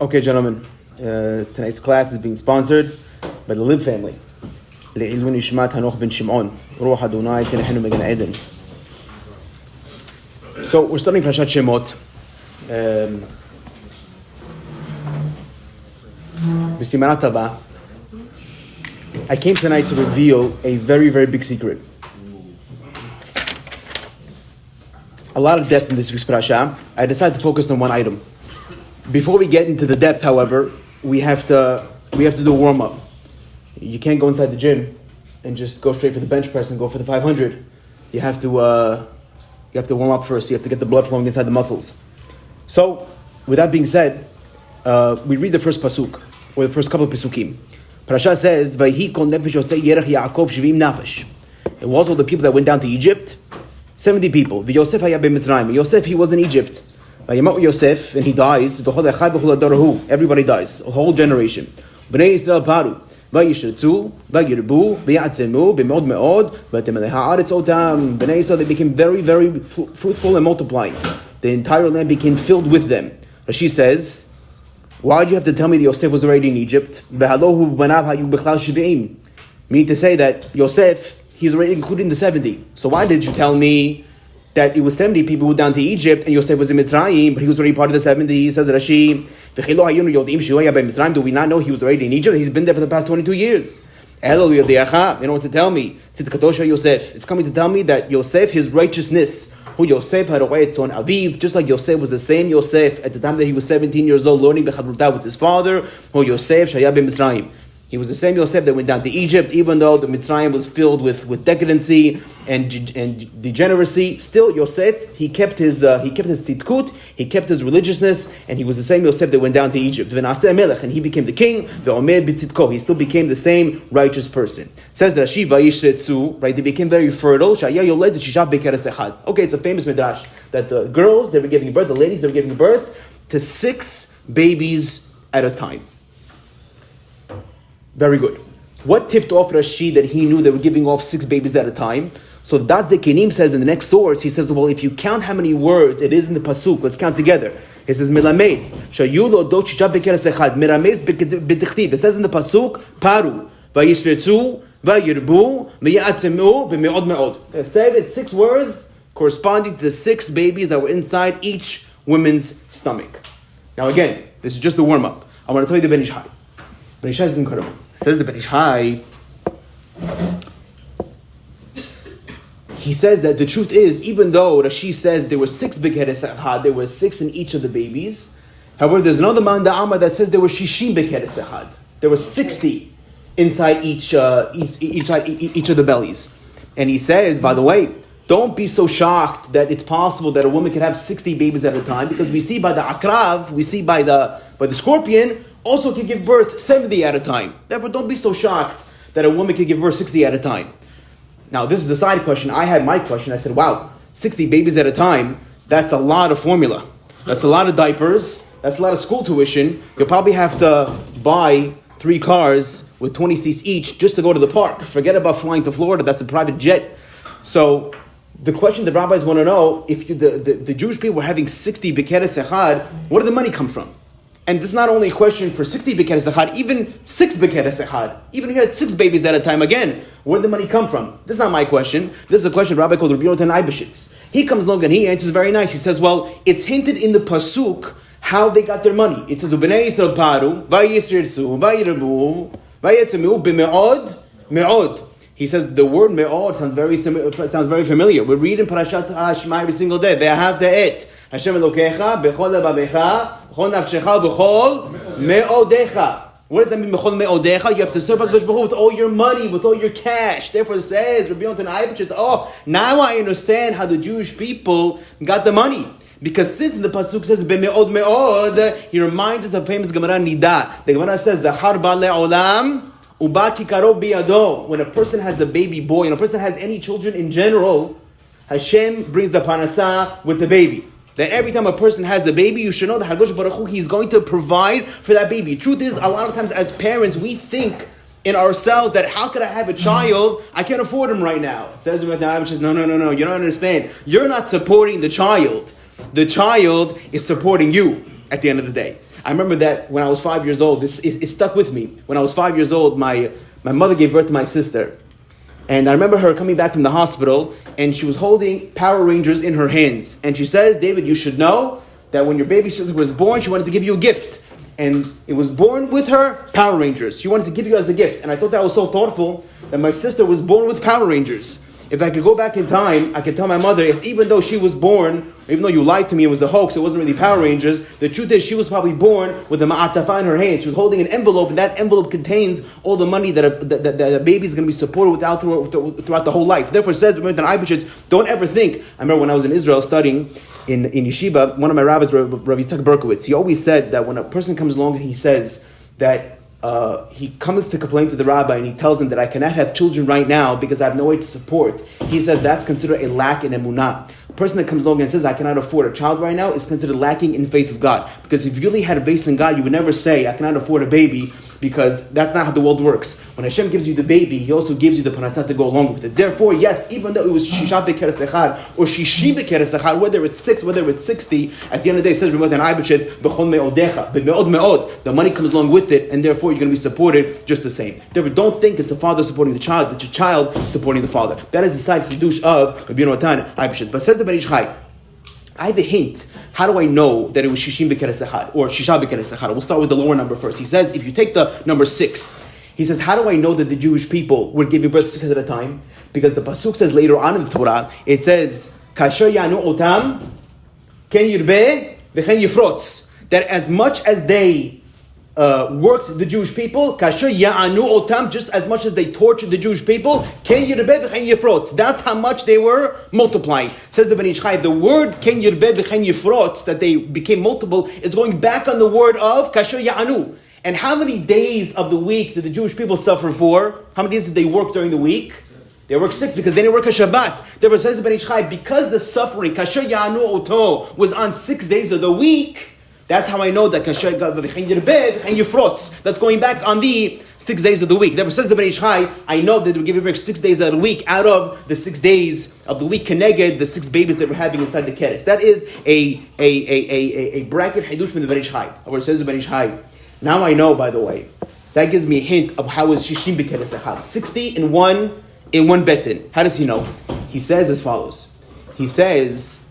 Okay, gentlemen, tonight's class is being sponsored by the Lib family. לעילוי נשמת חנוך בן שמעון, רוח אדוני תנחנו מגן עדן. So we're studying Parshat Shemot. B'simanat Tava. I came tonight to reveal a very, very big secret. A lot of depth in this week's parasha. I decided to focus on one item. Before we get into the depth, however, we have to do a warm-up. You can't go inside the gym and just go straight for the bench press and go for the 500. You have to warm up first. You have to get the blood flowing inside the muscles. So, with that being said, we read the first pasuk, or the first couple of pasukim. Parasha says, "Vayhi kol nefesh yotzei yerech Yaakov shivim nafesh." It was all the people that went down to Egypt, 70 people. V'Yosef haya b'Mitzrayim. Yosef, he was in Egypt. Vayamot Yosef, and he dies. V'chol echad v'chol adorahu. Everybody dies. A whole generation. Bnei Yisrael paru. Vayishretzu, vayirbu, v'yatzemu, b'meod meod, v'temelech ha'aretz otam. Bnei Yisrael, they became very, very fruitful and multiplying. The entire land became filled with them. Rashi says, why did you have to tell me that Yosef was already in Egypt? V'halohu b'nav hayu b'chlal shiv'im. Meaning to say that Yosef, he's already including the 70. So why did you tell me that it was 70 people who went down to Egypt and Yosef was in Mitzrayim, but he was already part of the 70? Says Rashi, do we not know he was already in Egypt? He's been there for the past 22 years. They know what to tell me. It's coming to tell me that Yosef, his righteousness, who Yosef had on Aviv, just like Yosef was the same Yosef at the time that he was 17 years old, learning Bechadruta with his father, who Yosef Shaya ben Mitzrayim. He was the same Yosef that went down to Egypt, even though the Mitzrayim was filled with decadency and degeneracy. Still, Yosef, he kept his tzidkut, he kept his religiousness, and he was the same Yosef that went down to Egypt. And he became the king. He still became the same righteous person. Says Rashi, Vayishretzu, right? They became very fertile. Okay, it's a famous midrash that the girls, they were giving birth, the ladies, they were giving birth to 6 babies at a time. Very good. What tipped off Rashi that he knew they were giving off 6 babies at a time? So Dad Zekenim says in the next source, he says, well, if you count how many words it is in the pasuk, let's count together. It says, Melamed, Shayulo do chisha bekeres echad, Merames b'dichtiv. It says in the pasuk, Paru, Vayishretzu, Vayirbu, V'yatzemu, B'me'od me'od. It said it's 6 words corresponding to the 6 babies that were inside each woman's stomach. Now again, this is just the warm-up. I want to tell you the Ben Ish Hai. Ben Ish Hai is incredible. It says the Ben Ish Hai, he says that the truth is, even though Rashi says there were 6 bekeres echad, there were 6 in each of the babies. However, there's another man da'ama that says there were shishim bekeres echad. There were 60 inside each of the bellies. And he says, by the way, don't be so shocked that it's possible that a woman can have 60 babies at a time, because we see by the akrav, we see by the scorpion, also can give birth 70 at a time. Therefore, don't be so shocked that a woman can give birth 60 at a time. Now, this is a side question. I had my question. I said, wow, 60 babies at a time, that's a lot of formula. That's a lot of diapers. That's a lot of school tuition. You'll probably have to buy 3 cars with 20 seats each just to go to the park. Forget about flying to Florida. That's a private jet. So the question the rabbis want to know, if the Jewish people were having 60 bekeres echad, where did the money come from? And this is not only a question for 60 bekeres echad, even 6 bekeres echad. Even if you had 6 babies at a time, again, where did the money come from? This is not my question. This is a question Rabbi called Rubinoff. He comes along and he answers very nice. He says, well, it's hinted in the pasuk how they got their money. It says, Bnei Yisrael paru, vayishretzu, vayirbu, vayetzemu, b'me'od, me'od. He says the word me'od sounds very familiar. We read in Parashat Shema every single day. Ve'ahavta et Hashem Elokecha b'chol levavecha b'chol nafshecha b'chol me'odecha. What does that mean? B'chol me'odecha. You have to serve HaKadosh Baruch Hu with all your money, with all your cash. Therefore, it says Rabbi Yonatan, oh, now I understand how the Jewish people got the money. Because since the pasuk says b'me'od me'od, he reminds us of famous Gemara Nida. The Gemara says Zachar ba le'olam. When a person has a baby boy, and a person has any children in general, Hashem brings the parnasah with the baby. That every time a person has a baby, you should know that HaKadosh Baruch Hu, He's going to provide for that baby. Truth is, a lot of times as parents, we think in ourselves that how could I have a child? I can't afford him right now. Says no, you don't understand. You're not supporting the child. The child is supporting you at the end of the day. I remember that when I was 5 years old, it stuck with me. When I was 5 years old, my mother gave birth to my sister. And I remember her coming back from the hospital, and she was holding Power Rangers in her hands. And she says, David, you should know that when your baby sister was born, she wanted to give you a gift. And it was born with her Power Rangers. She wanted to give you as a gift. And I thought that was so thoughtful that my sister was born with Power Rangers. If I could go back in time, I could tell my mother, yes, even though she was born, even though you lied to me, it was a hoax, it wasn't really Power Rangers, the truth is she was probably born with a ma'atafa in her hand. She was holding an envelope, and that envelope contains all the money that a baby is going to be supported without throughout the whole life. Therefore, it says, don't ever think. I remember when I was in Israel studying in yeshiva, one of my rabbis, Rabbi Berkowitz, he always said that when a person comes along and he says that he comes to complain to the rabbi and he tells him that I cannot have children right now because I have no way to support. He says that's considered a lack in emunah. A person that comes along and says I cannot afford a child right now is considered lacking in faith of God. Because if you really had a faith in God, you would never say I cannot afford a baby, because that's not how the world works. When Hashem gives you the baby, He also gives you the parasat to go along with it. Therefore, yes, even though it was shisha bekeres echad or shishi bekeres echad, whether it's 6, whether it's 60, at the end of the day it says the money comes along with it, and therefore you're going to be supported just the same. Therefore, don't think it's the father supporting the child, it's your child supporting the father. That is the side chidush of Rubinoff. But says the Ben Ish Chai, I have a hint. How do I know that it was Shishim Bekeres Echad or Shisha Bekeres Echad? We'll start with the lower number first. He says, if you take the number 6, he says, how do I know that the Jewish people were giving birth 6 at a time? Because the pasuk says later on in the Torah, it says, Kasher Yanu Otam, Ken Yirbe, V'chen Yifrotz. That as much as they worked the Jewish people, kasher ya'anu otam, just as much as they tortured the Jewish people, ken yirbe v'chen yifrotz. That's how much they were multiplying. Says the Ben Ish Chai, the word ken yirbe v'chen yifrotz, that they became multiple, is going back on the word of kasher ya'anu. And how many days of the week did the Jewish people suffer for? How many days did they work during the week? They worked 6 because they didn't work a Shabbat. Therefore, says the Ben Ish Chai, because the suffering, kasher ya'anu oto, was on 6 days of the week, that's how I know that that's going back on the 6 days of the week. Therefore, says the Ben Ish Chai, I know that they were giving birth 6 days of the week out of the 6 days of the week connected the 6 babies that we're having inside the keres. That is a bracket hadush from the Ben Ish Chai. Where it says the Ben Ish Chai. Now I know, by the way, that gives me a hint of how is Shishim Bekeres Echad. 60 in one betin. How does he know? He says as follows. He says,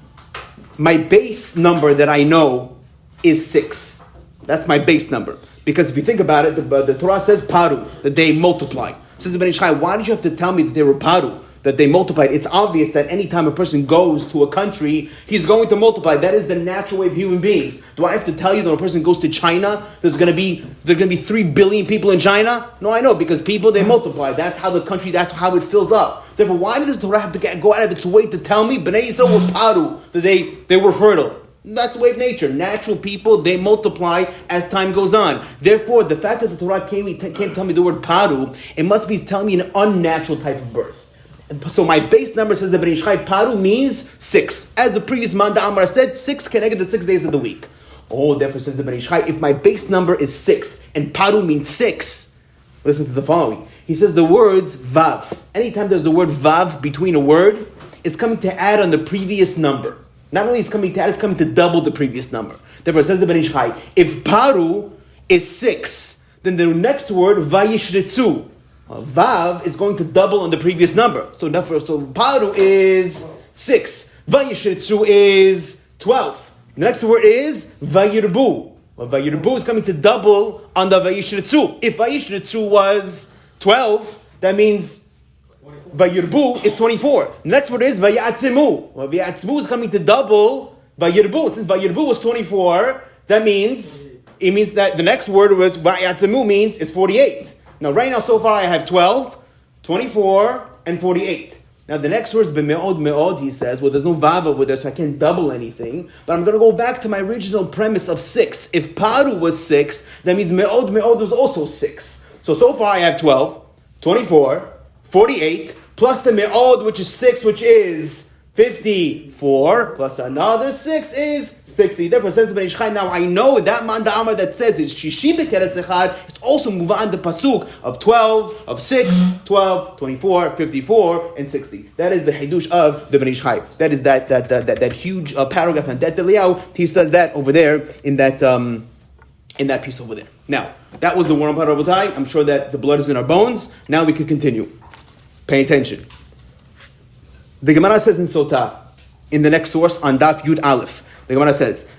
my base number that I know is 6. That's my base number. Because if you think about it, the Torah says paru, that they multiply. Says the Ben Ish Chai, why did you have to tell me that they were paru, that they multiplied? It's obvious that anytime a person goes to a country, he's going to multiply. That is the natural way of human beings. Do I have to tell you that when a person goes to China, there are going to be 3 billion people in China? No, I know, because people, they multiply. That's how the country, that's how it fills up. Therefore, why does the Torah have to go out of its way to tell me Bnei Yisrael were paru, that they were fertile? That's the way of nature. Natural people, they multiply as time goes on. Therefore, the fact that the Torah can't tell me the word paru, it must be telling me an unnatural type of birth. And so my base number, says the Ben Ish Chai, paru means 6. As the previous Manda Amar said, 6 connected the 6 days of the week. Oh, therefore, says the Ben Ish Chai, if my base number is 6 and paru means 6, listen to the following. He says the words vav. Anytime there's the word vav between a word, it's coming to add on the previous number. Not only is it coming to add, it's coming to double the previous number. Therefore, it says the Ben Ish Chai, if paru is 6, then the next word, vayishritzu, vav is going to double on the previous number. So paru is 6, vayishritzu is 12. The next word is vayirbu. Well, vayirbu is coming to double on the vayishritzu. If vayishritzu was 12, that means Vayirbu is 24. Next word is Vayatzimu. Well, Vayatzimu is coming to double Vayirbu. Since Vayirbu was 24, that means that the next word was Vayatzimu means it's 48. Now, right now, so far, I have 12, 24, and 48. Now, the next word is B'me'od me'od, he says. Well, there's no Vav over there, so I can't double anything. But I'm going to go back to my original premise of 6. If Paru was 6, that means Me'od me'od was also 6. So far, I have 12, 24, 48, plus the me'od, which is 6, which is 54, plus another 6 is 60. Therefore, it says the Ben Ish Chai, now I know that Manda Amar that says it's Shishim Bekeres Echad, it's also move on the pasuk of 12, of 6, 12, 24, 54, and 60. That is the Hidush of the Ben Ish Chai. That is that huge paragraph on Det Eliyahu. He says that over there in that in that piece over there. Now, that was the warm part of Rabotai. I'm sure that the blood is in our bones. Now we can continue. Pay attention. The Gemara says in Sotah, in the next source, on Daf Yud Aleph, the Gemara says,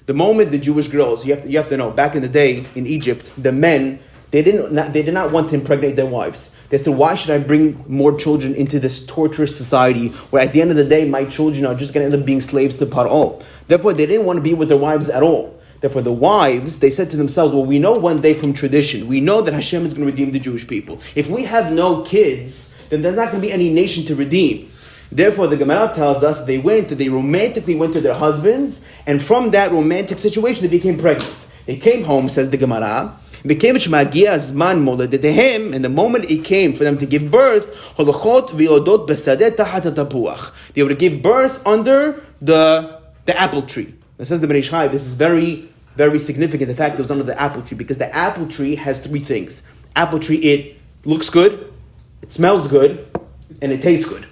the moment the Jewish girls, you have to know, back in the day in Egypt, the men, they did not want to impregnate their wives. They said, why should I bring more children into this torturous society where at the end of the day, my children are just going to end up being slaves to Paro? Therefore, they didn't want to be with their wives at all. Therefore, the wives, they said to themselves, well, we know one day from tradition, we know that Hashem is going to redeem the Jewish people. If we have no kids, then there's not going to be any nation to redeem. Therefore, the Gemara tells us they romantically went to their husbands, and from that romantic situation, they became pregnant. They came home, says the Gemara, and the moment it came for them to give birth, they would give birth under the apple tree. It says the Ben Ish Chai, this is very, very significant, the fact that it was under the apple tree, because the apple tree has three things. Apple tree, it looks good, it smells good, and it tastes good.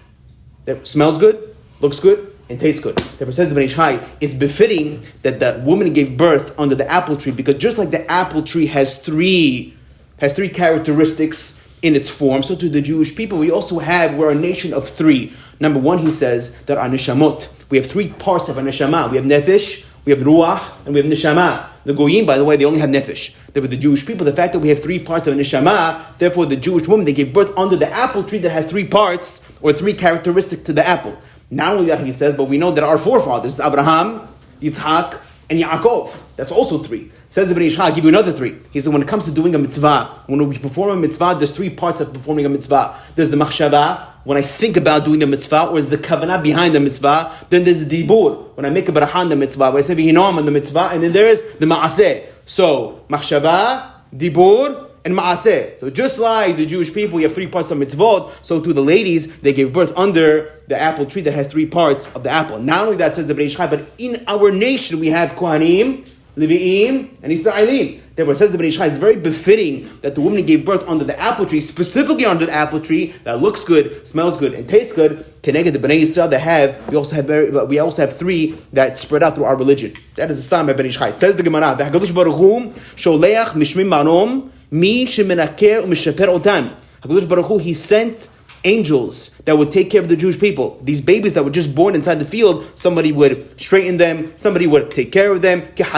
It smells good, looks good, and tastes good. Therefore, says the Ben Ish Chai, it's befitting that the woman gave birth under the apple tree, because just like the apple tree has three characteristics in its form, so to the Jewish people, we're a nation of three. Number one, he says that our neshamot, we have three parts of our neshama. We have nefesh, we have ruach, and we have neshama. The goyim, by the way, they only have nefesh. Therefore, the Jewish people, the fact that we have three parts of neshama, therefore the Jewish woman, they gave birth under the apple tree that has three parts, or three characteristics to the apple. Not only that, he says, but we know that our forefathers, Abraham, Yitzhak, and Yaakov, that's also three. Says the Ben Ish Chai, I'll give you another three. He said, when it comes to doing a mitzvah, when we perform a mitzvah, there's three parts of performing a mitzvah. There's the machshava, when I think about doing the mitzvah, or is the kavanah behind the mitzvah. Then there's the dibur, when I make a barachah on the mitzvah, when I say v'hinam on the mitzvah, and then there is the ma'aseh. So, machshava, dibur, and ma'aseh. So just like the Jewish people, we have three parts of mitzvot, so to the ladies, they gave birth under the apple tree that has three parts of the apple. Not only that, says the Ben Ish Chai, but in our nation we have Kohanim, Levi'im, and Yisraelim. Therefore, it says the Ben Ish Chai, it's very befitting that the woman gave birth under the apple tree, specifically under the apple tree that looks good, smells good, and tastes good. Keneged the Bnei Yisrael that we also have three that spread out through our religion. That is the stam by Ben Ish Chai. Says the Gemara, HaKadosh Baruch Hu sholeach mishmim marom mi shemenaker u'mishaper otam. HaKadosh Baruch Hu, he sent angels that would take care of the Jewish people. These babies that were just born inside the field, somebody would straighten them, somebody would take care of them. Just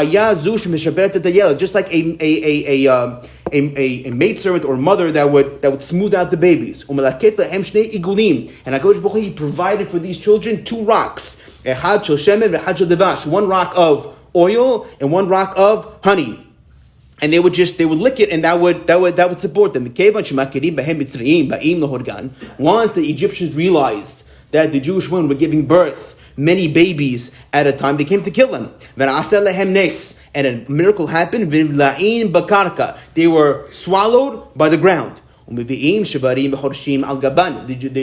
like a maidservant or mother that would smooth out the babies. And HaKadosh Baruch Hu, he provided for these children two rocks. One rock of oil and one rock of honey. And they would lick it, and that would support them. Once the Egyptians realized that the Jewish women were giving birth many babies at a time, they came to kill them. And a miracle happened. They were swallowed by the ground. The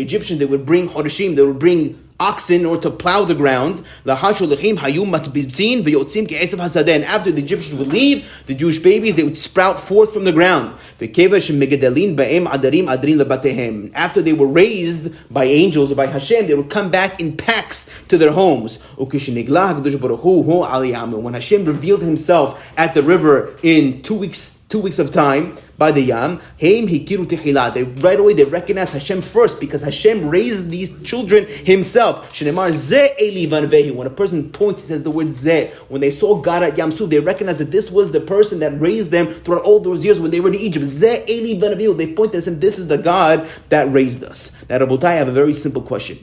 Egyptians, they would bring hodeshim, they would bring oxen in order to plow the ground. And after the Egyptians would leave, the Jewish babies, they would sprout forth from the ground. After they were raised by angels or by Hashem, they would come back in packs to their homes. When Hashem revealed himself at the river in 2 weeks of time, by the Yam, they right away they recognize Hashem first, because Hashem raised these children himself. When a person points, he says the word Zeh. When they saw God at Yam Suf, they recognized that this was the person that raised them throughout all those years when they were in Egypt. Zeh Eli Vanavehu. They pointed and said, this is the God that raised us. Now, Rabotai, I have a very simple question.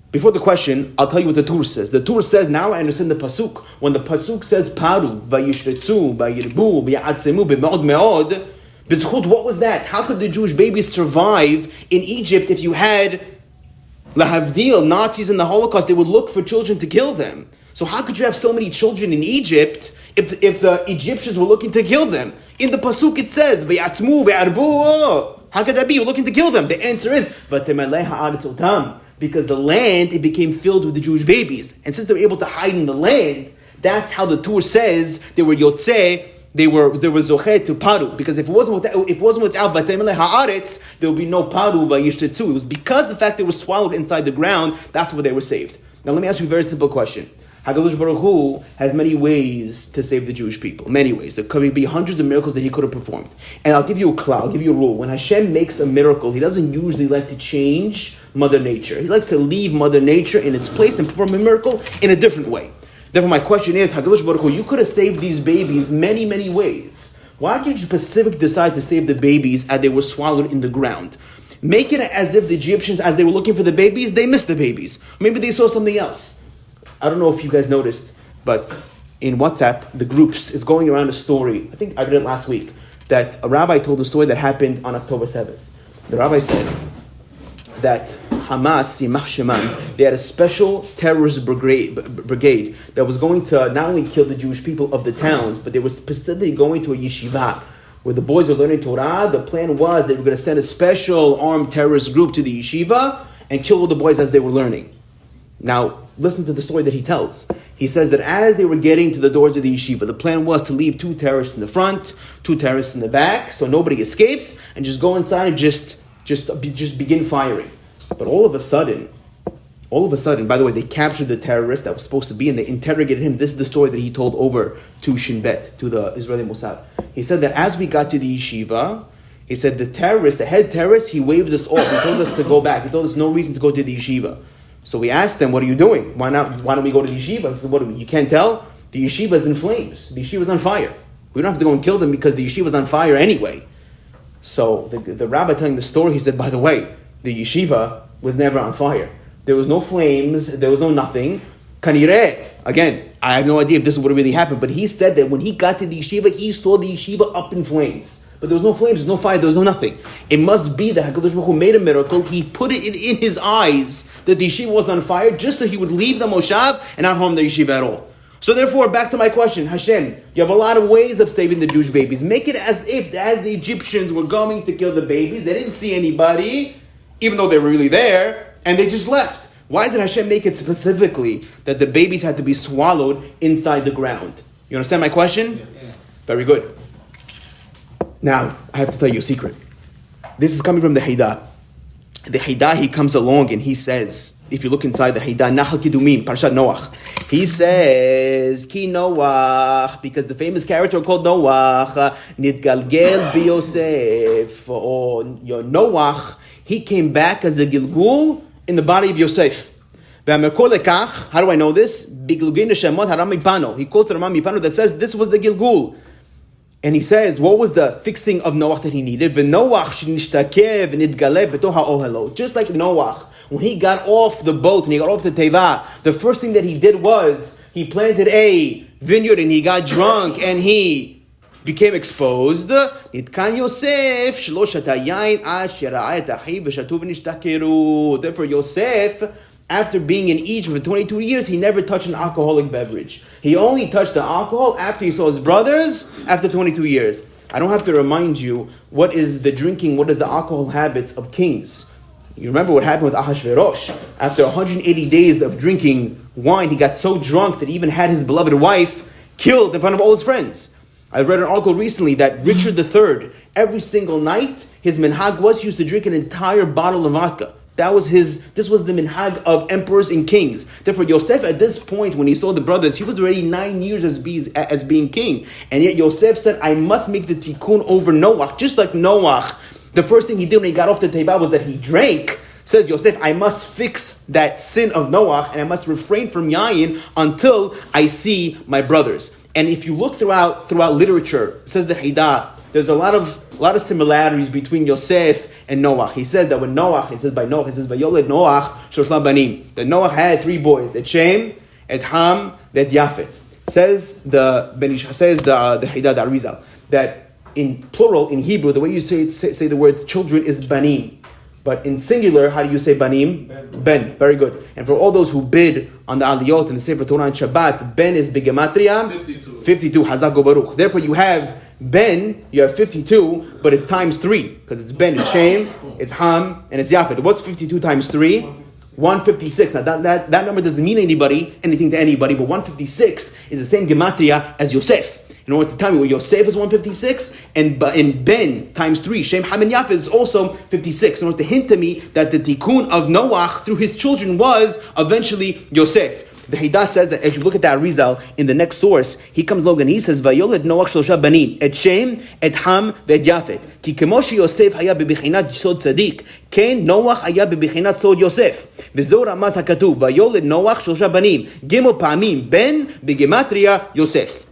Before the question, I'll tell you what the Tur says. The Tur says, now I understand the Pasuk. When the Pasuk says, Paru, Vayishretzu, Vayirbu, V'ya'atzemu, B'me'od me'od, B'zchut, what was that? How could the Jewish babies survive in Egypt if you had Lahavdil, Nazis in the Holocaust? They would look for children to kill them. So how could you have so many children in Egypt if the Egyptians were looking to kill them? In the Pasuk it says, V'ya'atzemu, V'yarbu, how could that be? You're looking to kill them. The answer is, V'temeleh ha'aretz otam. Because the land, it became filled with the Jewish babies. And since they were able to hide in the land, that's how the Tur says they were yotzeh, they were zocheh to paru. Because if it wasn't without Vatemelech haaretz, there would be no paru vayishtetzu. It was because the fact they were swallowed inside the ground, that's where they were saved. Now let me ask you a very simple question. HaKadosh Baruch Hu has many ways to save the Jewish people. Many ways. There could be hundreds of miracles that he could have performed. And I'll give you a cloud, I'll give you a rule. When Hashem makes a miracle, he doesn't usually like to change Mother Nature. He likes to leave Mother Nature in its place and perform a miracle in a different way. Therefore, my question is, HaKadosh Baruch Hu, you could have saved these babies many, many ways. Why did you specifically decide to save the babies as they were swallowed in the ground? Make it as if the Egyptians, as they were looking for the babies, they missed the babies. Maybe they saw something else. I don't know if you guys noticed, but in WhatsApp, the groups, it's going around a story. I think I read it last week, that a rabbi told a story that happened on October 7th. The rabbi said that Hamas, Yimach Sheman, they had a special terrorist brigade that was going to not only kill the Jewish people of the towns, but they were specifically going to a yeshiva where the boys are learning Torah. The plan was they were going to send a special armed terrorist group to the yeshiva and kill all the boys as they were learning. Now, listen to the story that he tells. He says that as they were getting to the doors of the yeshiva, the plan was to leave 2 terrorists in the front, 2 terrorists in the back, so nobody escapes, and just go inside and just begin firing. But all of a sudden, by the way, they captured the terrorist that was supposed to be, and they interrogated him. This is the story that he told over to Shin Bet, to the Israeli Mossad. He said that as we got to the yeshiva, he said the head terrorist, he waved us off. He told us to go back. He told us no reason to go to the yeshiva. So we asked them, what are you doing? Why don't we go to the yeshiva? He said, you can't tell? The yeshiva is in flames. The yeshiva is on fire. We don't have to go and kill them because the yeshiva is on fire anyway. So the rabbi telling the story, he said, by the way, the yeshiva was never on fire. There was no flames. There was no nothing. Kanireh. Again, I have no idea if this is what really happened, but he said that when he got to the yeshiva, he saw the yeshiva up in flames. But there was no flames, there's no fire, there was no nothing. It must be that HaKadosh Baruch Hu made a miracle. He put it in his eyes that the yeshiva was on fire just so he would leave the moshav and not harm the yeshiva at all. So therefore, back to my question, Hashem, you have a lot of ways of saving the Jewish babies. Make it as if, as the Egyptians were going to kill the babies, they didn't see anybody, even though they were really there, and they just left. Why did Hashem make it specifically that the babies had to be swallowed inside the ground? You understand my question? Yeah. Very good. Now, I have to tell you a secret. This is coming from the Haidah. The Haidah, he comes along and he says, if you look inside the Haidah, Nachal Kidumim, Parshat Noach, he says, Ki Noach, because the famous character called Noach, Nitgalgel B'Yosef, or Noach, he came back as a Gilgul in the body of Yosef. How do I know this? He quotes the Rama Mipano that says this was the Gilgul. And he says, what was the fixing of Noach that he needed? Just like Noach, when he got off the boat and he got off the teva, the first thing that he did was he planted a vineyard and he got drunk and he became exposed. Therefore, Yosef, after being in Egypt for 22 years, he never touched an alcoholic beverage. He only touched the alcohol after he saw his brothers after 22 years. I don't have to remind you what is the alcohol habits of kings. You remember what happened with Ahasuerus. After 180 days of drinking wine, he got so drunk that he even had his beloved wife killed in front of all his friends. I read an article recently that Richard III, every single night, his minhag was he used to drink an entire bottle of vodka. This was the minhag of emperors and kings. Therefore, Yosef, at this point, when he saw the brothers, he was already 9 years as being king. And yet Yosef said, I must make the tikkun over Noach. Just like Noach, the first thing he did when he got off the table was that he drank. Says Yosef, I must fix that sin of Noach, and I must refrain from yayin until I see my brothers. And if you look throughout literature, says the Haidah, there's a lot of similarities between Yosef and Noach. He says that when Noach, it says by Yoled Noach, Shoshla Banim, that Noach had 3 boys, at Shem, at Ham, at Yafet. Says the Haidah, the Arizal, that in plural, in Hebrew, the way you say the word children is Banim. But in singular, how do you say Banim? Ben. Very good. And for all those who bid on the Aliyot and the Sefer Torah and Shabbat, Ben is Bigematria 52. Hazak Baruch. Therefore, you have Ben, you have 52, but it's times 3. Because it's Ben, it's Shem, it's Ham, and it's Yafet. What's 52 times 3? 156. Now, that number doesn't mean anything to anybody, but 156 is the same Gematria as Yosef. In order to tell me, well, Yosef is 156, and in Ben times 3, Shem, Ham, and Yafet is also 56. In order to hint to me that the tikkun of Noach through his children was eventually Yosef. The Hida says that if you look at that Rizal in the next source, he comes along and he says, "Vayoled Noach shlosha banim, et Shem, et Ham, ve'et Yafet. Ki kemo Yosef haya bebichinat sod tzadik, ken Noach haya bebichinat sod Yosef. V'zo ramaz hakatuv, vayoled Noach shlosha banim, gimel pa'amim ben begematria Yosef."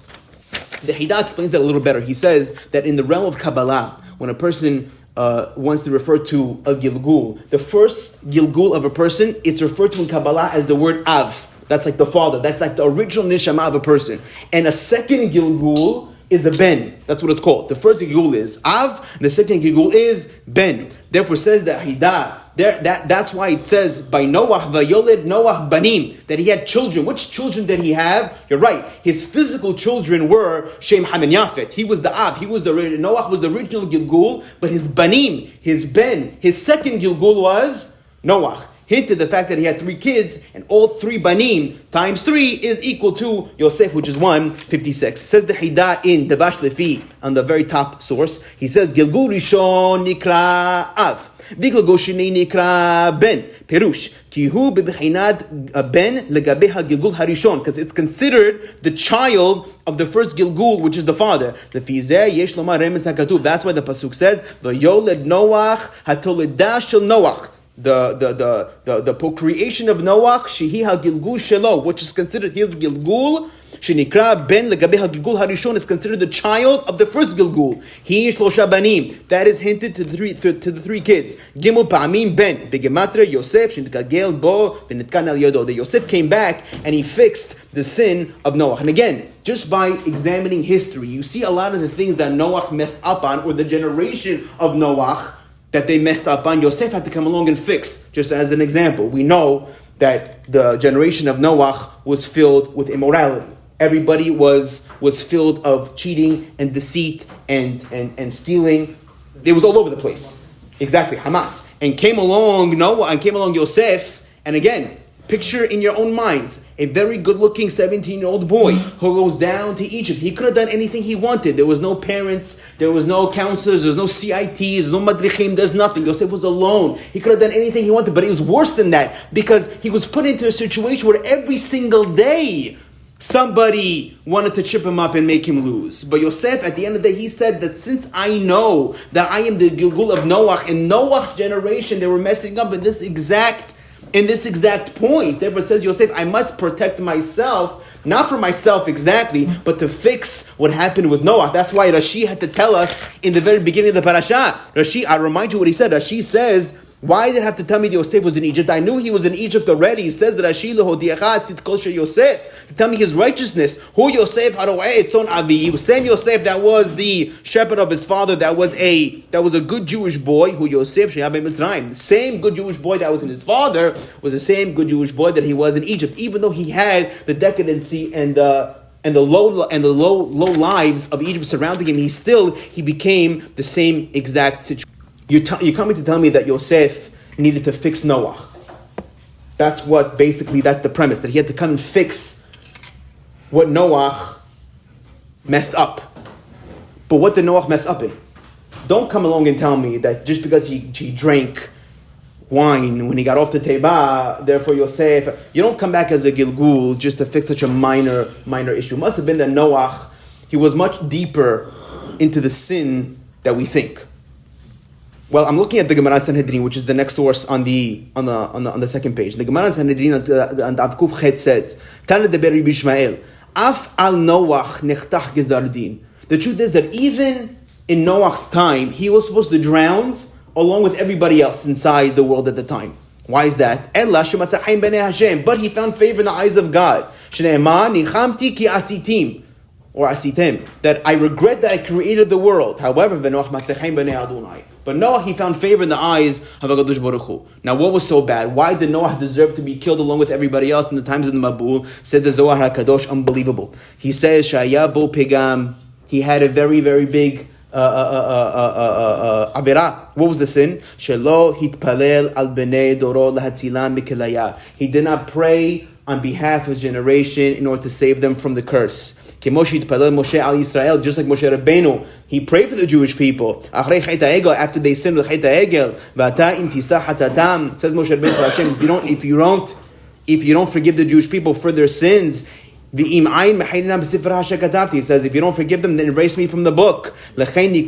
The Hida explains that a little better. He says that in the realm of Kabbalah, when a person wants to refer to a Gilgul, the first Gilgul of a person, it's referred to in Kabbalah as the word Av. That's like the father. That's like the original neshama of a person. And a second Gilgul is a Ben. That's what it's called. The first Gilgul is Av, and the second Gilgul is Ben. Therefore says that Hida, that's why it says by Noach, Vayoled Noach Banim, that he had children. Which children did he have? You're right. His physical children were Shem, Ham, and Yafet. He was the Av. Noach was the original Gilgul, but his Banim, his Ben, his second Gilgul was Noach. Hinted the fact that he had 3 kids, and all 3 banim times 3 is equal to Yosef, which is 156. Says the Hida in Devash Lefi on the very top source. He says Gilgul Rishon Nikra Av, Gilgul Sheni Nikra Ben. Perush Kihu bebechinat Ben legabeha Gilgul Harishon, because it's considered the child of the first Gilgul, which is the father. Lefizeh yesh lomar remes hakatuv. That's why the pasuk says Vayoled Noach hatoleda shel Noach. The procreation of Noach, shehi ha-gilgul shelo, which is considered his gilgul, shenikra ben legabe ha-gilgul harishon, is considered the child of the first gilgul. He shlosha banim, that is hinted to the 3 kids. Gimel pa'amim ben, begematra Yosef, shenitgagel bo, benitkan al yodo. The Yosef came back and he fixed the sin of Noach. And again, just by examining history, you see a lot of the things that Noach messed up on, or the generation of Noach, that they messed up on, Yosef had to come along and fix. Just as an example, we know that the generation of Noach was filled with immorality. Everybody was filled of cheating and deceit and stealing. It was all over the place. Exactly, Hamas. And came along Noah and came along Yosef, and again, picture in your own minds a very good-looking 17-year-old boy who goes down to Egypt. He could have done anything he wanted. There was no parents, there was no counselors, there was no CITs, there's no madrichim, there's nothing. Yosef was alone. He could have done anything he wanted, but it was worse than that, because he was put into a situation where every single day somebody wanted to chip him up and make him lose. But Yosef, at the end of the day, he said that since I know that I am the Gilgul of Noach, in Noach's generation they were messing up in this exact point. Therefore says Yosef, I must protect myself, not for myself exactly, but to fix what happened with Noah. That's why Rashi had to tell us in the very beginning of the parasha. Rashi, I'll remind you what he said. Rashi says, why did it have to tell me that Yosef was in Egypt? I knew he was in Egypt already. He says that Rashi lehodiecha tzidko shel Yosef, to tell me his righteousness. Who Yosef haroeh etzon avi? Same Yosef that was the shepherd of his father. That was a good Jewish boy. Who Yosef sheyah b'Mitzrayim. The same good Jewish boy that was in his father was the same good Jewish boy that he was in Egypt. Even though he had the decadency and the low lives of Egypt surrounding him, he became the same exact situation. You're coming to tell me that Yosef needed to fix Noah. That's the premise, that he had to come and fix what Noah messed up. But what did Noah mess up in? Don't come along and tell me that just because he drank wine when he got off the Teba, therefore Yosef, you don't come back as a Gilgul just to fix such a minor issue. It must have been that Noah, he was much deeper into the sin that we think. Well, I'm looking at the Gemara Sanhedrin, which is the next source on the second page. The Gemara Sanhedrin on Abkuf Chet says, Tana de Rabbi Ishmael, Af al Noach nechtach gezardin. The truth is that even in Noach's time, he was supposed to drown along with everybody else inside the world at the time. Why is that? Ella shematza chaim b'nei Hashem, but he found favor in the eyes of God. Shneimar nichamti ki asitim. Or asitem, that I regret that I created the world. However, v'noach matzeh chaim b'nei Adonai. But Noah, he found favor in the eyes of HaKadosh Baruch Hu. Now, what was so bad? Why did Noah deserve to be killed along with everybody else in the times of the Mabul? Said the Zohar HaKadosh, unbelievable. He says, Shaya bo pegam. He had a very, very big avera. What was the sin? Shelo hitpalel al bnei doro lahatzilam mikelaya. He did not pray on behalf of his generation in order to save them from the curse. Moshe Moshe al Yisrael, just like Moshe Rabbeinu, he prayed for the Jewish people. After they sinned with Chet HaEgel, says Moshe Rabbeinu to Hashem, if you don't if you don't forgive the Jewish people for their sins, he says, if you don't forgive them, then erase me from the book. That's why the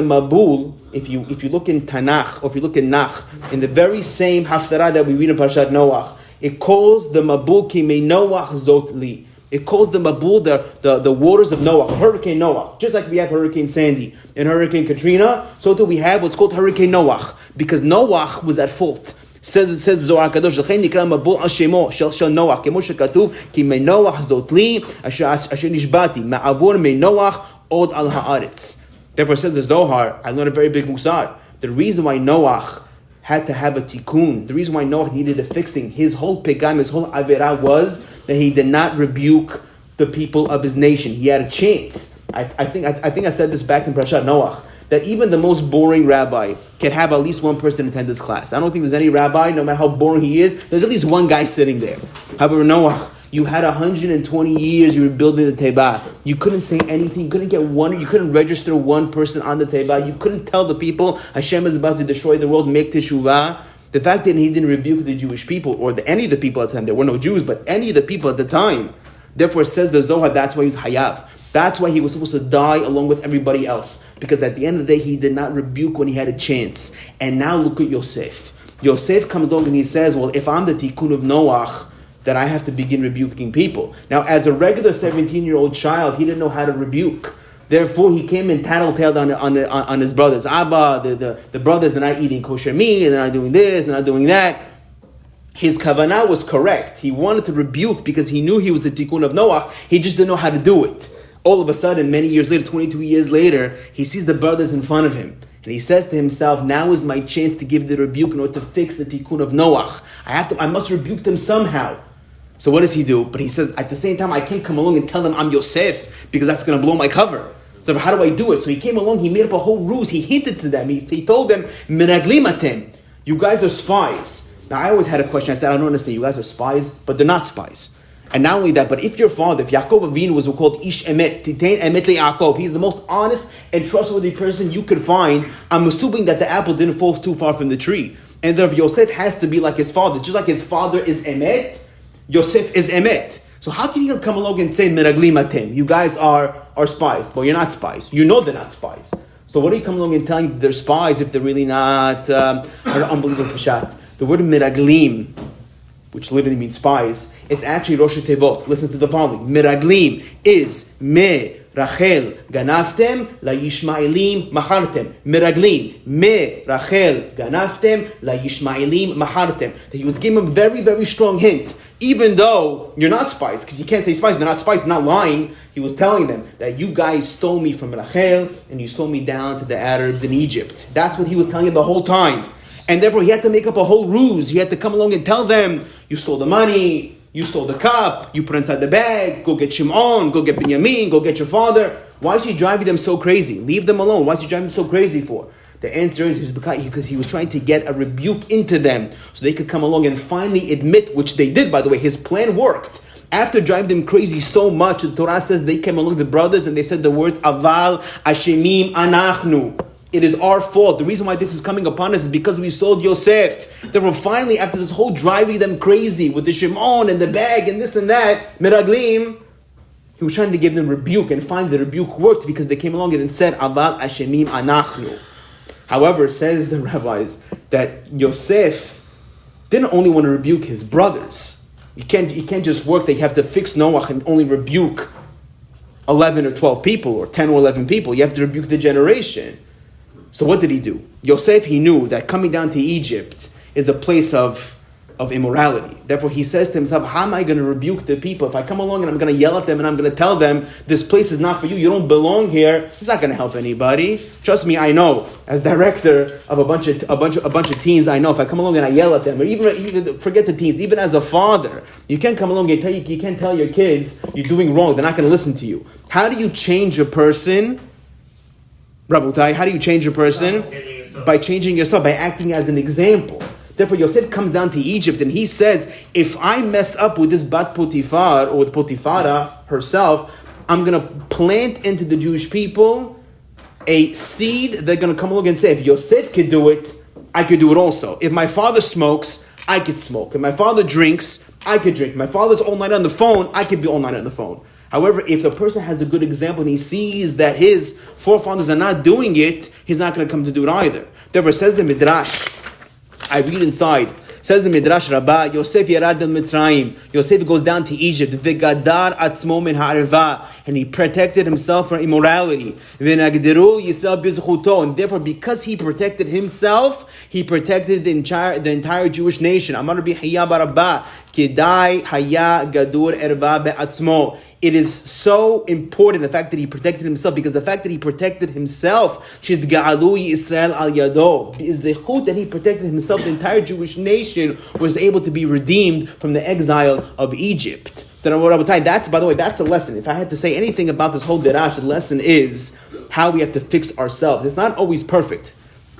Mabul, if you look in Tanakh, or if you look in Nach, in the very same haftarah that we read in Parshat Noach, it calls the Mabul Kimei Noach Zotli. It calls the Mabul the waters of Noah, Hurricane Noah. Just like we have Hurricane Sandy and Hurricane Katrina, so too we have what's called Hurricane Noah, because Noah was at fault. Says the Zohar Kadosh, "L'chein nikra mabul al shemo shel Noach, kemo shekatuv ki mei Noach zotli asher nishbati ma'avor mei Noach od al haaretz." Therefore, says the Zohar, I learned a very big musad. The reason why Noach had to have a tikkun, the reason why Noach needed a fixing, his whole pegam, his whole averah was that he did not rebuke the people of his nation. He had a chance. I think I said this back in Parshat Noach, that even the most boring rabbi can have at least one person attend this class. I don't think there's any rabbi, no matter how boring he is, there's at least one guy sitting there. However, Noah, you had 120 years, you were building the Teiba. You couldn't say anything, you couldn't register one person on the Teiba. You couldn't tell the people, Hashem is about to destroy the world, make teshuvah. The fact that he didn't rebuke the Jewish people, or any of the people at the time, there were no Jews, but any of the people at the time. Therefore, says the Zohar, that's why he was hayav. That's why he was supposed to die along with everybody else. Because at the end of the day, he did not rebuke when he had a chance. And now look at Yosef. Yosef comes along and he says, well, if I'm the tikkun of Noach, then I have to begin rebuking people. Now, as a regular 17-year-old child, he didn't know how to rebuke. Therefore, he came and tattletaled on his brothers. Abba, the brothers are not eating kosher meat, they're not doing this, they're not doing that. His kavanah was correct. He wanted to rebuke because he knew he was the tikkun of Noach. He just didn't know how to do it. All of a sudden, many years later, 22 years later, he sees the brothers in front of him. And he says to himself, now is my chance to give the rebuke in order to fix the tikkun of Noach. I must rebuke them somehow. So what does he do? But he says, at the same time, I can't come along and tell them I'm Yosef, because that's going to blow my cover. So how do I do it? So he came along, he made up a whole ruse. He hinted to them. He told them, Meraglim atem. You guys are spies. Now, I always had a question. I said, I don't understand. You guys are spies, but they're not spies. And not only that, but if your father, if Yaakov Avinu was called Ish Emet, Titain Emet Yaakov, he's the most honest and trustworthy person you could find, I'm assuming that the apple didn't fall too far from the tree. And therefore, Yosef has to be like his father. Just like his father is Emet, Yosef is Emet. So how can you come along and say, Meraglim atem, you guys are spies? Well, you're not spies. You know they're not spies. So what are you coming along and telling they're spies if they're really not? Unbelievable Parshat. The word Meraglim, which literally means spies, is actually Rosh Tevot. Listen to the following. Meraglim is me Rachel ganaftem la Yishmaelim machartem. Meraglim me Rachel ganaftem la Yishmaelim machartem. That he was giving him a very, very strong hint. Even though you're not spies, because you can't say spies, they're not spies, not lying. He was telling them that you guys stole me from Rachel and you stole me down to the Arabs in Egypt. That's what he was telling them the whole time. And therefore, he had to make up a whole ruse. He had to come along and tell them, you stole the money, you stole the cup, you put it inside the bag, go get Shimon, go get Binyamin, go get your father. Why is he driving them so crazy? Leave them alone. Why is he driving them so crazy for? The answer is because he was trying to get a rebuke into them so they could come along and finally admit, which they did, by the way. His plan worked. After driving them crazy so much, the Torah says they came along, the brothers, and they said the words, Aval Ashemim Anachnu. It is our fault. The reason why this is coming upon us is because we sold Yosef. Therefore, finally, after this whole driving them crazy with the Shimon and the bag and this and that, Meraglim, he was trying to give them rebuke, and finally the rebuke worked because they came along and said, Aval Ashemim Anachnu. However, says the rabbis that Yosef didn't only want to rebuke his brothers. You can't just work that you have to fix Noach and only rebuke 11 or 12 people or 10 or 11 people. You have to rebuke the generation. So what did he do? Yosef, he knew that coming down to Egypt is a place of immorality. Therefore, he says to himself, how am I going to rebuke the people? If I come along and I'm going to yell at them and I'm going to tell them, this place is not for you, you don't belong here, it's not going to help anybody. Trust me, I know. As director of a bunch of teens, I know if I come along and I yell at them, or even forget the teens, even as a father, you can't come along and you can't tell your kids you're doing wrong. They're not going to listen to you. How do you change a person? Rabotai, how do you change a person? By changing yourself, by acting as an example. Therefore, Yosef comes down to Egypt and he says, if I mess up with this Bat Potifar, or with Potifara herself, I'm going to plant into the Jewish people a seed. They're going to come along and say, if Yosef could do it, I could do it also. If my father smokes, I could smoke. If my father drinks, I could drink. My father's all night on the phone, I could be all night on the phone. However, if the person has a good example and he sees that his forefathers are not doing it, he's not going to come to do it either. Therefore, says the Midrash, I read inside, says the Midrash Rabbi, Yosef Yarad al Mitzrayim. Yosef goes down to Egypt. V'gadar atzmo min ha'areva. And he protected himself from immorality. V'nagdiru Yisrael b'zchuto. And therefore, because he protected himself, he protected the entire Jewish nation. Amar Rabbi Hiya bar Rabba, Kedai haya gadur erva be'atzmo. It is so important, the fact that he protected himself, because the fact that he protected himself, Shidga'alu Yisrael al yado, is the chut that he protected himself, the entire Jewish nation was able to be redeemed from the exile of Egypt. That's, by the way, that's a lesson. If I had to say anything about this whole derash, the lesson is how we have to fix ourselves. It's not always perfect.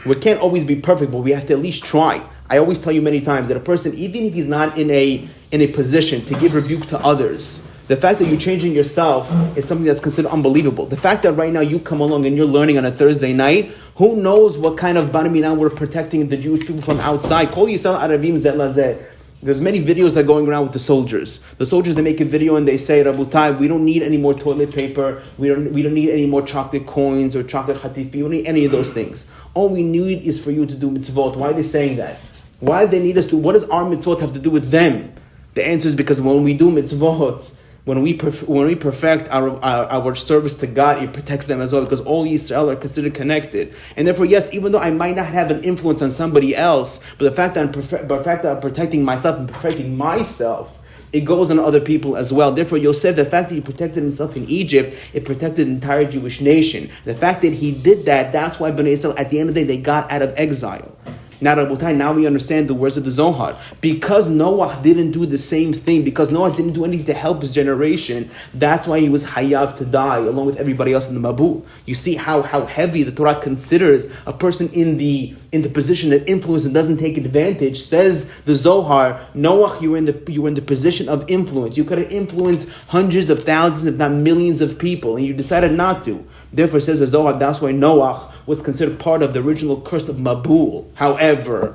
We can't always be perfect, but we have to at least try. I always tell you many times that a person, even if he's not in a position to give rebuke to others, the fact that you're changing yourself is something that's considered unbelievable. The fact that right now you come along and you're learning on a Thursday night, who knows what kind of Bar Minan we're protecting the Jewish people from outside. Kol Yisrael Arabim Zeh Lazeh. There's many videos that are going around with the soldiers. The soldiers, they make a video and they say, Rabutai, we don't need any more toilet paper. We don't need any more chocolate coins or chocolate hatifi. We don't need any of those things. All we need is for you to do mitzvot. Why are they saying that? Why do they need us to? What does our mitzvot have to do with them? The answer is because when we do mitzvot, when we perfect our service to God, it protects them as well, because all Yisrael are considered connected. And therefore, yes, even though I might not have an influence on somebody else, but the fact that I'm protecting myself and perfecting myself, it goes on other people as well. Therefore, Yosef, the fact that he protected himself in Egypt, it protected the entire Jewish nation. The fact that he did that, that's why Bnei Yisrael, at the end of the day, they got out of exile. Now, Rabotai, now we understand the words of the Zohar. Because Noah didn't do the same thing, because Noah didn't do anything to help his generation, that's why he was hayav to die, along with everybody else in the Mabul. You see how heavy the Torah considers a person in the position that influence and doesn't take advantage. Says the Zohar, Noah, you were in the position of influence. You could have influenced hundreds of thousands, if not millions of people, and you decided not to. Therefore, says the Zohar, that's why Noah was considered part of the original curse of Mabul. However,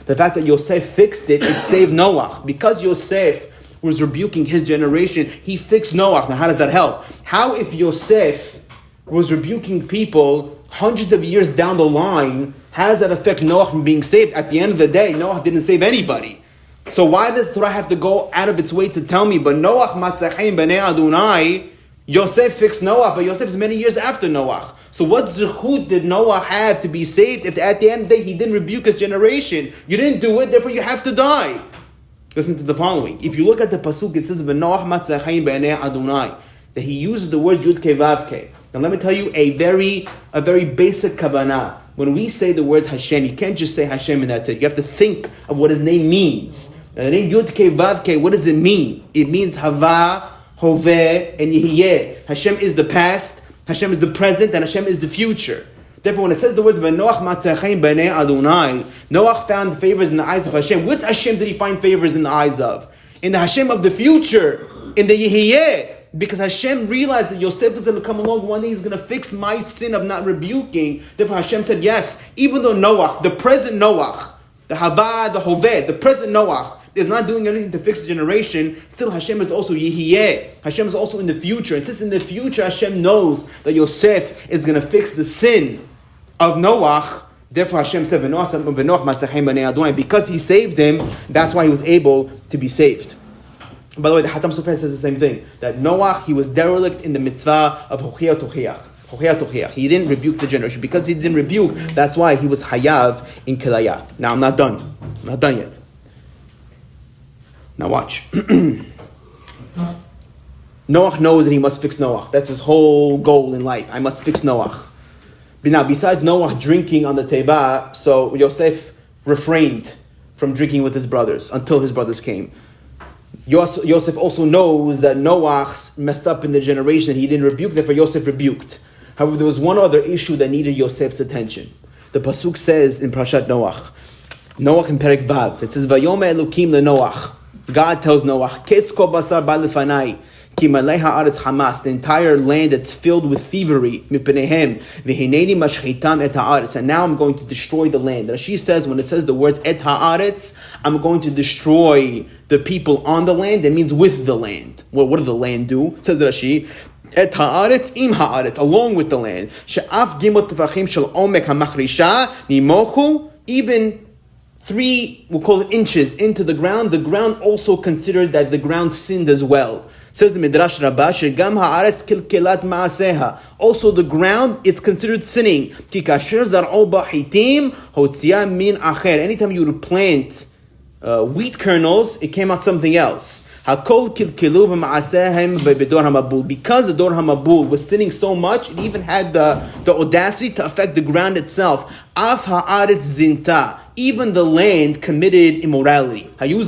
the fact that Yosef fixed it, it saved Noah. Because Yosef was rebuking his generation, he fixed Noah. Now, how does that help? How if Yosef was rebuking people hundreds of years down the line, how does that affect Noah from being saved? At the end of the day, Noah didn't save anybody. So why does Torah have to go out of its way to tell me, but Noah matzachem b'nei Adonai, Yosef fixed Noah, but Yosef is many years after Noah. So what zechut did Noah have to be saved if at the end of the day he didn't rebuke his generation? You didn't do it, therefore you have to die. Listen to the following. If you look at the pasuk, it says V'noach matzachayim b'nei Adonai, that he uses the word Yud Kei Vav Kei. Now let me tell you a very basic kavanah. When we say the words Hashem, you can't just say Hashem and that's it. You have to think of what his name means. Now, the name Yud Kei Vav Kei, what does it mean? It means Hava, Hoveh, and Yehiyeh. Hashem is the past, Hashem is the present, and Hashem is the future. Therefore, when it says the words V'noach matzachayim b'nei Adonai, Noach found favors in the eyes of Hashem. Which Hashem did he find favors in the eyes of? In the Hashem of the future, in the Yehiyeh. Because Hashem realized that Yosef is going to come along one day, he's going to fix my sin of not rebuking. Therefore, Hashem said, yes, even though Noach, the present Noach, the Hava, the Hoveh, the present Noach, is not doing anything to fix the generation, still Hashem is also Yehiyeh. Hashem is also in the future. And since in the future Hashem knows that Yosef is going to fix the sin of Noach, therefore Hashem said, because he saved him, that's why he was able to be saved. By the way, the Hatam Sofer says the same thing, that Noach, he was derelict in the mitzvah of Hochiyah Tochiach. He didn't rebuke the generation. Because he didn't rebuke, that's why he was Hayav in Kilaya. Now I'm not done. I'm not done yet. Now watch. Noach knows that he must fix Noach. That's his whole goal in life. I must fix Noach. But now, besides Noach drinking on the Teva, so Yosef refrained from drinking with his brothers until his brothers came. Yosef also knows that Noach messed up in the generation that he didn't rebuke, therefore Yosef rebuked. However, there was one other issue that needed Yosef's attention. The pasuk says in Parshat Noach in Perek Vav, it says, Vayome Elokim leNoach. God tells Noach, Ketzko basar ba lefanai, Ki malei ha'aretz Hamas, the entire land that's filled with thievery. Mipenehem v'hineni mashchitam et ha'aretz, and now I'm going to destroy the land. Rashi says when it says the words et ha'aretz, I'm going to destroy the people on the land. It means with the land. Well, what did the land do? It says Rashi, et ha'aretz im ha'aretz, along with the land. She'af gimot tefachim shel omek ha'machrisha nimochu, even 3, we'll call it inches into the ground also considered that the ground sinned as well. Says the Midrash Rabbah, Shegam ha'aretz kilkelat ma'aseha. Also the ground is considered sinning. Ki kasher zar'o bahitim hotzia min acher. Anytime you would plant wheat kernels, it came out something else. Hakol kilkelu b'ma'asehem b'dor hamabul. Because the dor hamabul was sinning so much, it even had the audacity to affect the ground itself. Af ha'aretz zinta. Even the land committed immorality. You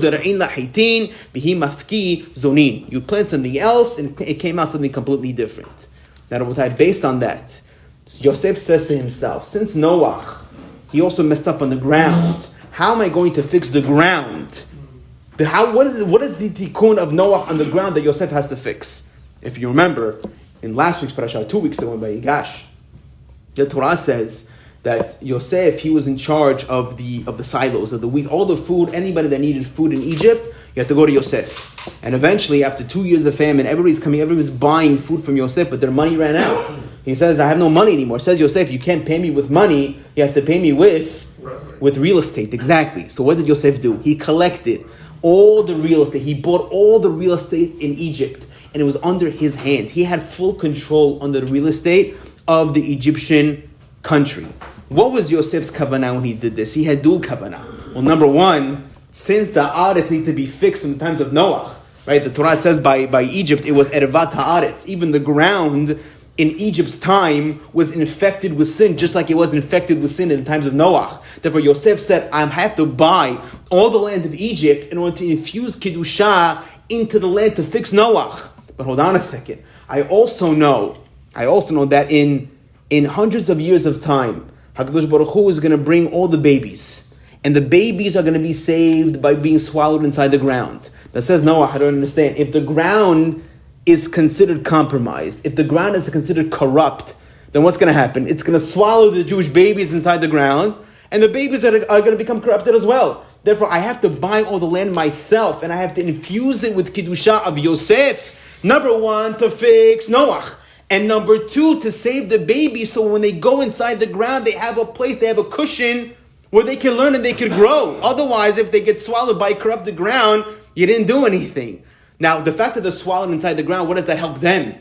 plant something else and it came out something completely different. Now, based on that, Yosef says to himself, since Noah, he also messed up on the ground, how am I going to fix the ground? What is the tikkun of Noah on the ground that Yosef has to fix? If you remember, in last week's Parshat, 2 weeks ago by Yigash, the Torah says that Yosef, he was in charge of the silos, of the wheat, all the food, anybody that needed food in Egypt, you had to go to Yosef. And eventually, after 2 years of famine, everybody's buying food from Yosef, but their money ran out. He says, I have no money anymore. Says Yosef, you can't pay me with money, you have to pay me with real estate. Exactly. So what did Yosef do? He collected all the real estate. He bought all the real estate in Egypt, and it was under his hand. He had full control under the real estate of the Egyptian country. What was Yosef's kavanah when he did this? He had dual kavanah. Well, number one, since the aretz need to be fixed in the times of Noah, right? The Torah says by Egypt, it was ervat haaretz. Even the ground in Egypt's time was infected with sin, just like it was infected with sin in the times of Noah. Therefore, Yosef said, I have to buy all the land of Egypt in order to infuse Kedusha into the land to fix Noah. But hold on a second. I also know that in hundreds of years of time, HaKadosh Baruch Hu is going to bring all the babies. And the babies are going to be saved by being swallowed inside the ground. That says Noah, I don't understand. If the ground is considered compromised, if the ground is considered corrupt, then what's going to happen? It's going to swallow the Jewish babies inside the ground, and the babies are going to become corrupted as well. Therefore, I have to buy all the land myself, and I have to infuse it with Kiddusha of Yosef. Number one, to fix Noah. And number two, to save the babies, so when they go inside the ground, they have a place, they have a cushion where they can learn and they can grow. Otherwise, if they get swallowed by corrupted ground, you didn't do anything. Now, the fact that they're swallowed inside the ground, what does that help them?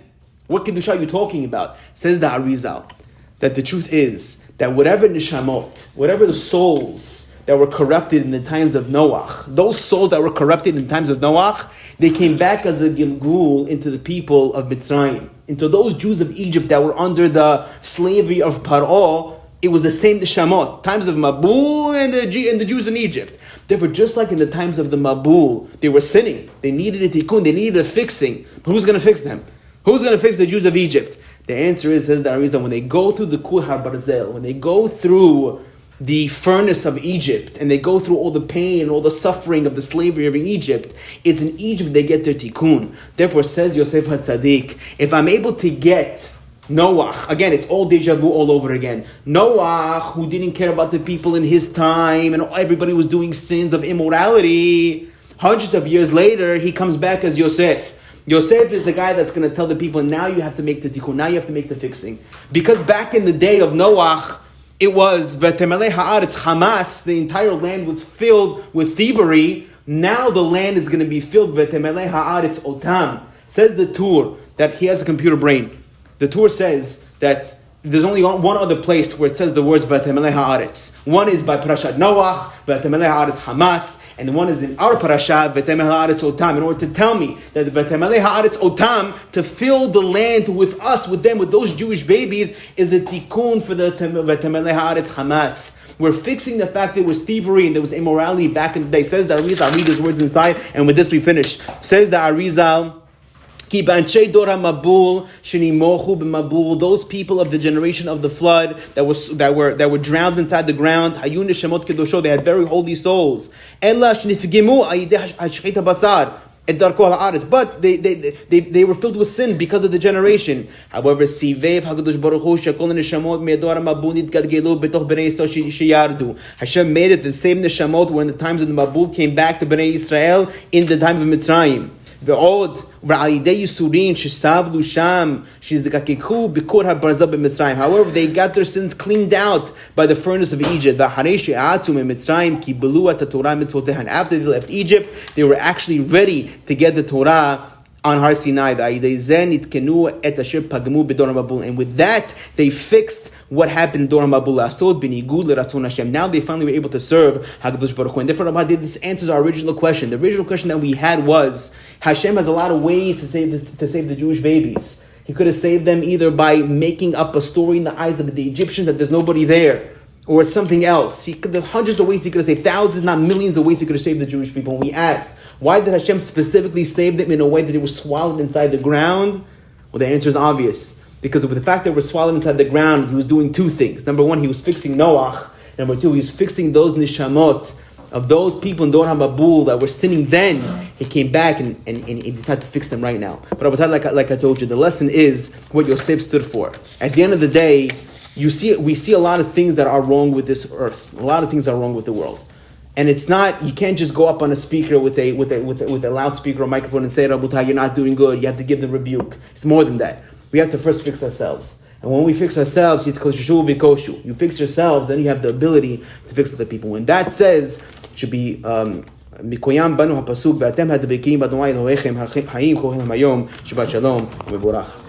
What Kedusha are you talking about? Says the Arizal, that the truth is that whatever neshamot, whatever the souls that were corrupted in the times of Noah, those souls that were corrupted in the times of Noah, they came back as a gilgul into the people of Mitzrayim, into those Jews of Egypt that were under the slavery of Paro. It was the same neshamot, times of Mabul and the Jews in Egypt. Therefore, just like in the times of the Mabul, they were sinning. They needed a tikkun. They needed a fixing. But who's going to fix them? Who's going to fix the Jews of Egypt? The answer is, says the Arizal, when they go through the Kuhar Barzel, when they go through the furnace of Egypt, and they go through all the pain and all the suffering of the slavery of Egypt, it's in Egypt they get their tikkun. Therefore, says Yosef HaTzadik, if I'm able to get Noah, again, it's all deja vu all over again. Noah, who didn't care about the people in his time, and everybody was doing sins of immorality, hundreds of years later, he comes back as Yosef. Yosef is the guy that's going to tell the people, now you have to make the tikkun, now you have to make the fixing. Because back in the day of Noah, it was V'temelei ha'aretz Hamas, the entire land was filled with thievery. Now the land is going to be filled V'temelei ha'aretz otam. Says the Tur that he has a computer brain. The Tur says that there's only one other place where it says the words V'temelei ha'aretz. One is by Parshat Noah, V'temelei ha'aretz Hamas, and the one is in our Parashat, V'temelei ha'aretz otam, in order to tell me that the V'temelei ha'aretz otam, to fill the land with us, with them, with those Jewish babies, is a tikkun for the V'temelei ha'aretz Hamas. We're fixing the fact there was thievery and there was immorality back in the day. Says the Arizal, I'll read those words inside, and with this we finish. Says the Arizal, Ki b'anshei dor hamabul shenimochu b'mabul, those people of the generation of the flood that were drowned inside the ground, hayu neshemot kedosho, they had very holy souls. Ella shenifgemu ayidei hashchita basar, But they were filled with sin because of the generation. However, Hashem made it the same neshamot when the times of the Mabul came back to Bnei Israel in the time of Mitzrayim. However, they got their sins cleaned out by the furnace of Egypt. After they left Egypt, they were actually ready to get the Torah on Har Sinai. And with that, they fixed what happened in Dor HaMabul. Now they finally were able to serve HaKadosh Baruch Hu. And therefore, Rabbi, this answers our original question. The original question that we had was, Hashem has a lot of ways to save the Jewish babies. He could have saved them either by making up a story in the eyes of the Egyptians that there's nobody there, or it's something else. He could have hundreds of ways he could have saved, thousands, not millions of ways he could have saved the Jewish people. And we asked, why did Hashem specifically save them in a way that they were swallowed inside the ground? Well, the answer is obvious. Because with the fact that they were swallowed inside the ground, he was doing two things. Number one, he was fixing Noach. Number two, he was fixing those nishamot of those people in Dor HaMabul that were sinning then. He came back and he decided to fix them right now. But like I told you, the lesson is what Yosef stood for. At the end of the day, we see a lot of things that are wrong with this earth. A lot of things are wrong with the world. And it's not, you can't just go up on a speaker with a loudspeaker or microphone and say, Rabutai, you're not doing good. You have to give them rebuke. It's more than that. We have to first fix ourselves. And when we fix ourselves, you fix yourselves, then you have the ability to fix other people. When that says, it should be Mikoyam Banu HaPasuk, Be'atem HaDabekim Adonai Elohechem Ha'im Kohen HaYom Shabbat Shalom U'Mevorach.